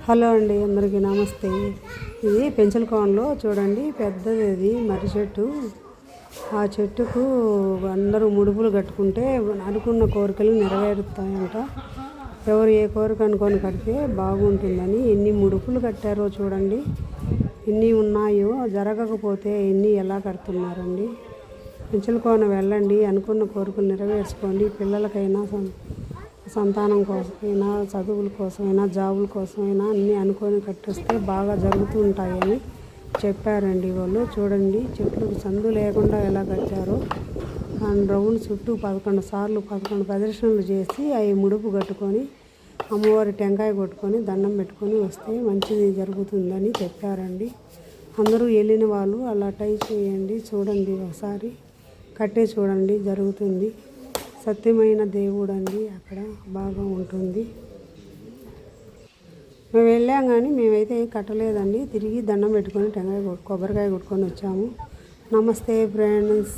Hello అండి, అందరికీ నమస్తే. ఇది పెంచల కోనలో చూడండి, పెద్దది ఇది మర్రి చెట్టు. ఆ చెట్టుకు అందరూ ముడుపులు కట్టుకుంటే అనుకున్న కోరికలు నెరవేరుతాయంట. ఎవరు ఏ కోరిక అనుకొని కడితే బాగుంటుందని ఎన్ని ముడుపులు కట్టారో చూడండి, ఎన్ని ఉన్నాయో. జరగకపోతే ఎన్ని ఎలా కడుతున్నారండి. పెంచల కోన వెళ్ళండి, అనుకున్న కోరికలు నెరవేర్చుకోండి. పిల్లలకైనా సంతానం కోసమైనా, చదువుల కోసమైనా, జాబుల కోసమైనా అన్నీ అనుకొని కట్టిస్తే బాగా జరుగుతూ ఉంటాయని చెప్పారండి వాళ్ళు. చూడండి, చెట్లకు సందు లేకుండా ఎలా కట్టారో. రౌండ్ చుట్టూ 11 సార్లు 11 ప్రదర్శనలు చేసి అవి ముడుపు కట్టుకొని అమ్మవారి టెంకాయ కొట్టుకొని దండం పెట్టుకొని వస్తే మంచిది జరుగుతుందని చెప్పారండి. అందరూ వెళ్ళిన వాళ్ళు అలా ట్రై చేయండి, చూడండి, ఒకసారి కట్టే చూడండి, జరుగుతుంది. సత్యమైన దేవుడు అండి, అక్కడ బాగా ఉంటుంది. మేము వెళ్ళాం కానీ మేమైతే కట్టలేదండి. తిరిగి దండం పెట్టుకొని టెంకాయ కొబ్బరికాయ కొట్టుకొని వచ్చాము. నమస్తే ఫ్రెండ్స్.